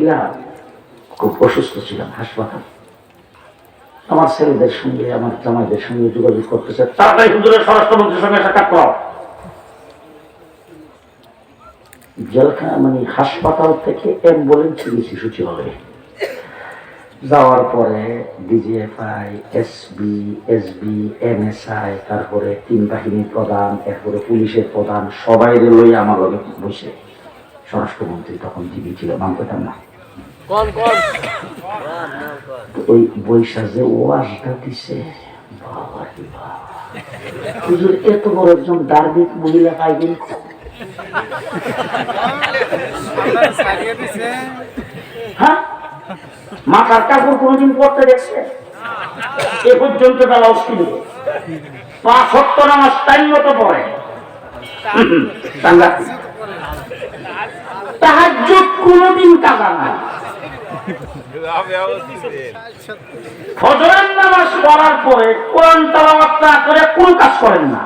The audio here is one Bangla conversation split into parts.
দিলাম, খুব অসুস্থ ছিলাম, হাসপাতাল। আমার ছেলেদের সঙ্গে আমার জামাইদের সঙ্গে যোগাযোগ করতেছে, তাড়াতাড়ি হুজুরের স্বরাষ্ট্রমন্ত্রীর সঙ্গে সাক্ষাৎ করো। জেলখানা মানে হাসপাতাল থেকে অ্যাম্বুলেন্সে গেছি সচিবালয়ে। যাওয়ার পরে ডিজিএফআই, এসবি, এসবি, এমএসআই, তারপরে 3 বাহিনীর প্রধান, এরপরে পুলিশের প্রধান, সবাই লই আমার লগে বসে। স্বরাষ্ট্রমন্ত্রী তখন টিভি ছিল, নাম পেতাম না। ওই বৈশা যে ওয়াজটা দিছে, বাবা রে বাবা, হুজুর এত বড় একজন ধার্মিক মহিলা পাইবেন? হ্যাঁ, মাথার কাপড় কোনদিন পড়তে দেখছে? এ পর্যন্ত বেলা অস্থির 5 ওয়াক্ত নামাজ টাইম মতো পড়ে, তাহাজ্জুদ কোনদিন কাজা না। ফজরের নামাজ পড়ার পরে কোরআন তেলাওয়াত না করে কোন কাজ করেন না।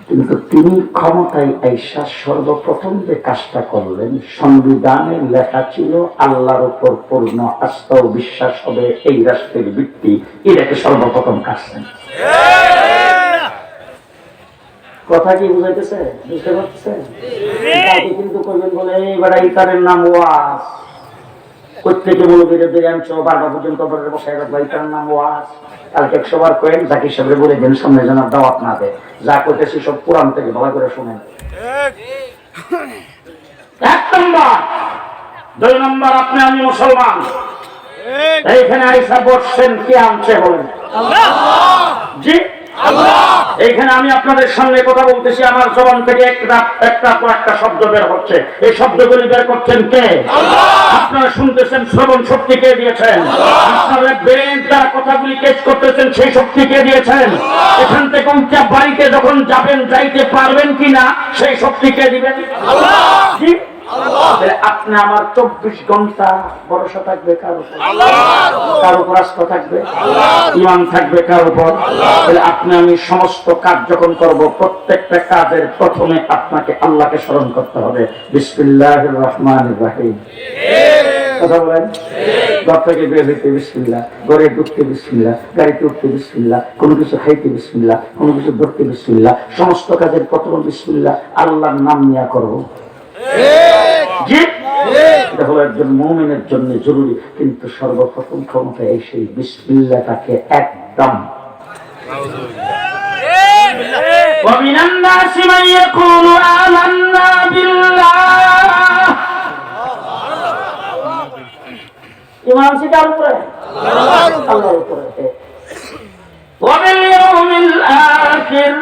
কিন্তু তিনি ক্ষমতায় আইসা সর্বপ্রথম যে কাজটা করলেন, সংবিধানে লেখা ছিল আল্লাহর উপর পূর্ণ আস্থা ও বিশ্বাস হবে এই রাষ্ট্রের ভিত্তি, এটাকে সর্বপ্রথম কাজছেন। কথা কি বুঝাইতেছে? বুঝতে পারতেছেন? কিন্তু করবেন বলে এইবার ইতারের নাম ওয়াজ, প্রত্যেকে বলো বিরোধী আনছো, 12টা পর্যন্ত বসায় রাখবো, ইতারের নাম ওয়াজ। কালকে 100 বার কয়েন জাকির সাহেবের বলে দেন, সামনে যেন দাওয়াত না দেয়। যা করতেছি সব কোরআন থেকে ভালো করে শুনেন। 1 নম্বর। 2 নম্বর, আপনি আমি মুসলমান, এইখানে আইসা বসছেন, কে আনছে বলেন? জি আল্লাহ। এইখানে আমি আপনাদের সামনে কথা বলতেছি, আমার জবান থেকে একটা শব্দ বের হচ্ছে। এই শব্দগুলি বের করছেন কে? আল্লাহ। আপনারা শুনতেছেন, শ্রবণ শক্তি কে দিয়েছেন? আপনাদের ব্রেন দ্বারা কথাগুলি ক্যাচ করতেছেন, সেই শক্তি কে দিয়েছেন? এখান থেকে উচ্চ বাড়িতে যখন যাবেন, যাইতে পারবেন কিনা সেই শক্তি কে দিবেন? আল্লাহ। জি আপনি আমার 24 ঘন্টা ভরসা থাকবে কার উপর? কার উপর আস্থা থাকবে? ঈমান থাকবে কার উপর? তাহলে আপনি আমি সমস্ত কাজ যখন করব, প্রত্যেকটা কাজের প্রথমে আপনাকে আল্লাহকে স্মরণ করতে হবে। বিসমিল্লাহির রহমানির রহিম। কথা বলেন। ঘর থেকে বের হইতে বিসমিল্লাহ, ঘরে ঢুকতে বিসমিল্লাহ, গাড়িতে উঠতে বিসমিল্লাহ, কোনো কিছু খাইতে বিসমিল্লাহ, কোনো কিছু ধরতে বিসমিল্লাহ, সমস্ত কাজের প্রথম বিসমিল্লাহ, আল্লাহর নাম নিয়ে করব। এটা হলো একজন মুমিনের জন্য জরুরি। কিন্তু সর্বপ্রথম ক্ষমতা এই সেই বিসমিল্লাহটাকে একদম। ومن الناس من يقول آمنا بالله ইমান সিকার করে আল্লাহর উপরে وباليوم الآخر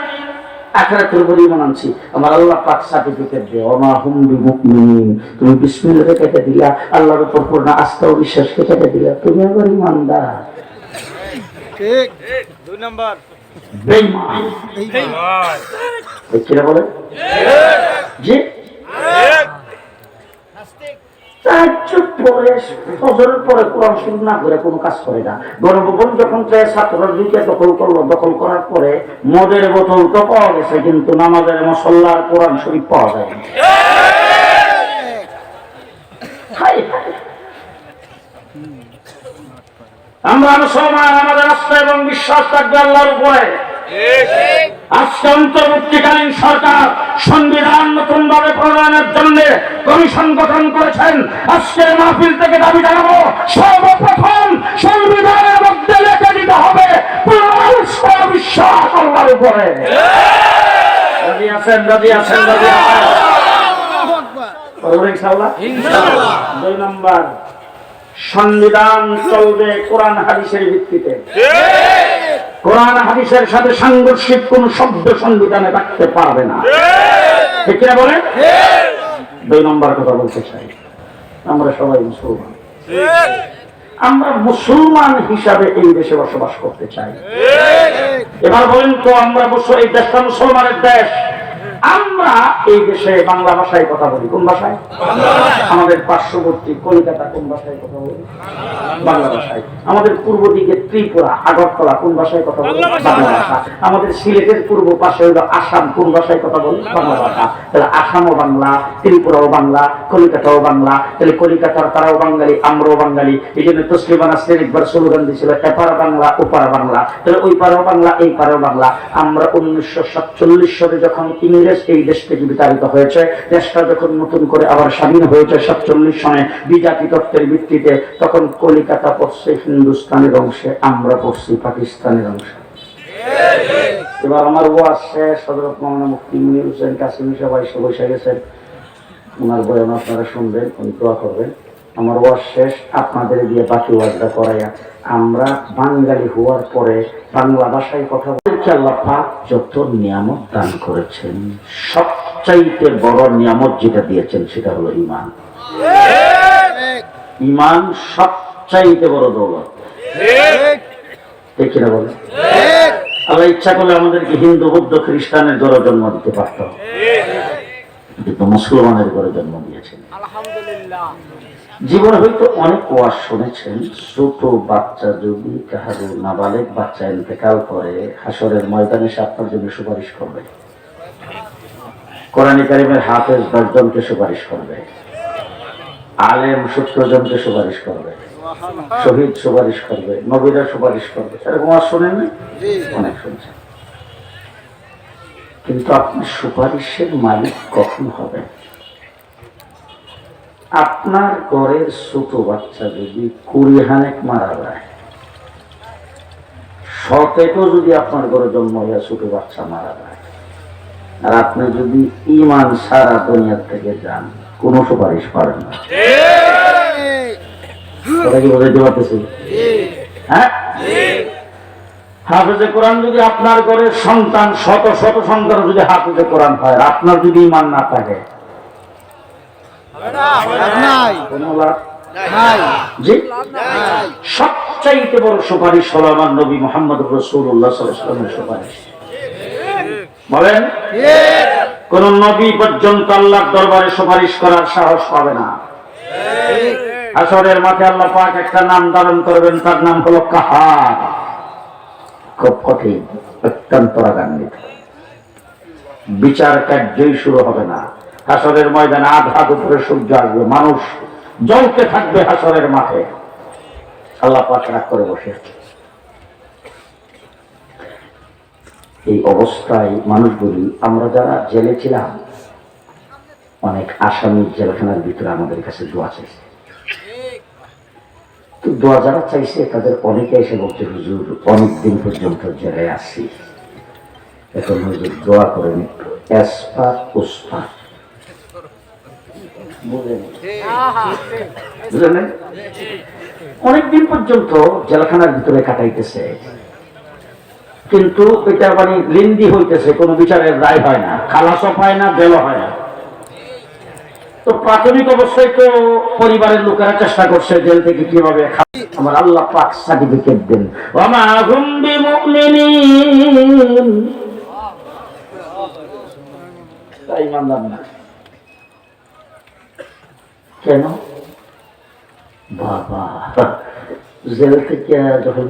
আখিরাতের উপর ঈমান আনছি, আমার আল্লাহ পাক সার্টিফিকেট দেয়, ওমা হুম বিমুমিনিন। তুমি বিসমিল্লাহ কেটে দিলা, আল্লাহর উপর পূর্ণ আস্থা ও বিশ্বাস কেটে দিলা, তুমি আবার ঈমানদার। ঠিক। 2 নাম্বার বেঈমান। ঠিক বলে? জি তাহাজ্জুদ পড়ে ফজরের পরে কোরআন শুরু না করে কোনো কাজ করে না। গণভবন যখন ছাত্ররা দখল করার পরে মদের বোতল তো পাওয়া গেছে, কিন্তু নামাজের মুসল্লার কোরআন শরীফ পাওয়া যায় না। আমরা মুসলমান, আমাদের আস্থা এবং বিশ্বাস থাকবে আল্লাহর উপরে। আজকে অন্তর্বর্তীকালীন সরকার সংবিধান নতুন ভাবে প্রণয়নের জন্য কমিশন গঠন করেছেন। আজকের মাহফিল থেকে দাবি জানাবো, সর্বপ্রথম সংবিধানের মধ্যে লিখে দিতে হবে বিশ্বাস আল্লাহর উপরে। রাজি আছেন? রাজি আছেন? রাজি আছেন? ইনশাআল্লাহ। 2 নম্বর, সংবিধান চলবে কোরআন হাদিসের ভিত্তিতে। কোরআন হাদিসের সাথে সাংঘর্ষিক কোন শব্দ সংবিধানে রাখতে পারবে না। ঠিক কিনা বলেন? 2 নম্বর কথা বলতে চাই, আমরা সবাই মুসলমান, আমরা মুসলমান হিসাবে এই দেশে বসবাস করতে চাই। এবার বলেন তো, আমরা এই দেশটা মুসলমানের দেশ, আমরা এই দেশে বাংলা ভাষায় কথা বলি। কোন ভাষায়? আমাদের পার্শ্ববর্তী কলকাতা কোন ভাষায় কথা বলি? বাংলা ভাষায়। আমাদের পূর্ব দিকে ত্রিপুরা, আগরতলা কোন ভাষায় কথা বলে? বাংলা ভাষা। আমাদের সিলেটের পূর্ব পাশে হলো আসাম, কোন ভাষায় কথা বলে? বাংলা ভাষা। তাহলে আসামও বাংলা, ত্রিপুরাও বাংলা, কলিকাতাও বাংলা। তাহলে কলিকাতার তারাও বাঙালি, আমরাও বাঙালি। এই জন্য তসলিমা নাসরিন একবার স্লোগান দিয়েছিল, এপারা বাংলা ওপারা বাংলা। তাহলে ওই পারেও বাংলা, এই পারেও বাংলা। আমরা 1947 সালে যখন ইংরেজ এই দেশ থেকে বিতাড়িত হয়েছে, দেশটা যখন নতুন করে আবার স্বাধীন হয়েছে 47 সনে বিজাতি তত্ত্বের ভিত্তিতে, তখন কলিকাতা পড়ছে হিন্দুস্তানের অংশে, আমরা পড়ছি পাকিস্তানের অংশে। এবার আমার ওয়াজ শেষ, হযরত মাওলানা মুফতি মুনির হোসেন কাসেমী সবাই এসে বসে গেছেন, ওনার বয়ান আপনারা শুনবেন, উনি দোয়া করবেন। আমার ওয়াজ শেষ, আপনাদের দিয়ে বাকি ওয়াজটা করাইয়া আমরা বাঙালি হওয়ার পরে বাংলা ভাষায় কথা বলতে আল্লাহ পাক যত নিয়ামত দান করেছেন, সবচাইতে বড় নিয়ামত যেটা দিয়েছেন সেটা হলো ঈমান। ঈমান সবচাইতে বড় দৌলত। ঠিক কিনা বলেন? আল্লাহ ইচ্ছা করলে আমাদেরকে হিন্দু, বৌদ্ধ, খ্রিস্টানের ঘরে জন্ম দিতে পারত, কিন্তু মুসলমানের ঘরে জন্ম দিয়েছেন। জীবনে হয়তো অনেক ওয়াজ শুনেছেন, ছোট বাচ্চা যদি কাহারো নাবালেগ বাচ্চা ইন্তেকাল করে, হাসরের ময়দানে সে আপনার জন্য সুপারিশ করবে। কোরআন কারীমের হাফেজ 10 জনকে সুপারিশ করবে, আলেম 70 জনকে সুপারিশ করবে, শহীদ সুপারিশ করবে, নবীরা সুপারিশ করবে। এরকম ওয়াজ শোনেন না? অনেক শুনছেন। কিন্তু আপনি সুপারিশের মালিক কখন হবেন? আপনার ঘরের ছোট বাচ্চা যদি 20 হানেক মারা যায়, শতেকও যদি আপনার ঘরে জন্ম হইয়া ছোট বাচ্চা মারা যায়, আর আপনি যদি ঈমান সারা দুনিয়ার থেকে যান, কোন সুপারিশ পারেন না। কি বোঝাইতে পারতেছি? হ্যাঁ, হাফেজে কোরআন যদি আপনার ঘরের সন্তান, শত শত সন্তান যদি হাফেজে কোরআন হয়, আপনার যদি ঈমান না থাকে, সবচাইতে বড় সুপারিশ হলো আমার নবী মুহাম্মদ রাসূলুল্লাহ সাল্লাল্লাহু আলাইহি ওয়াসাল্লামের সুপারিশ। বলেন, কোন নবী পর্যন্ত আল্লাহর দরবারে সুপারিশ করার সাহস পাবে না। হাসরের মাঠে আল্লাহ পাক একটা নাম ধারণ করবেন, তার নাম হলো কাহার। খুব কঠিন, অত্যন্ত রাগান্বিত। বিচার কার্যই শুরু হবে না। হাসরের ময়দানে আধা দুপুরে সূর্য আসবে, মানুষ জ্বলতে থাকবে হাসরের মাঠে। আল্লাহ পাক রাগ করে বসে আছে। এই অবস্থায় মানুষগুলি, আমরা যারা জেলে ছিলাম, অনেক আসামি জেলখানার ভিতরে আমাদের কাছে দোয়া চাইছে। তো দোয়া যারা চাইছে তাদের অনেকে এসে বলছে, হুজুর অনেকদিন পর্যন্ত জেলে আসছি, এখন হুজুর দোয়া করেন একটু এসপার উসপার। বুঝলেন? অনেকদিন পর্যন্ত জেলখানার ভিতরে কাটাইতেছে, কিন্তু এটা মানে লিন্দি হইতেছে, কোনো বিচারের রায় হয় না, খালাসও পায় না, বেলও হয় না। তো প্রাথমিক অবস্থায় তো পরিবারের লোকেরা চেষ্টা করছে জেল থেকে কিভাবে আমার আল্লাহ পাক সার্টিফিকেট দেন, ওয়া হুম বিমুমিনিন। তাই মানলাম না কেন? বাবা জেল থেকে যখন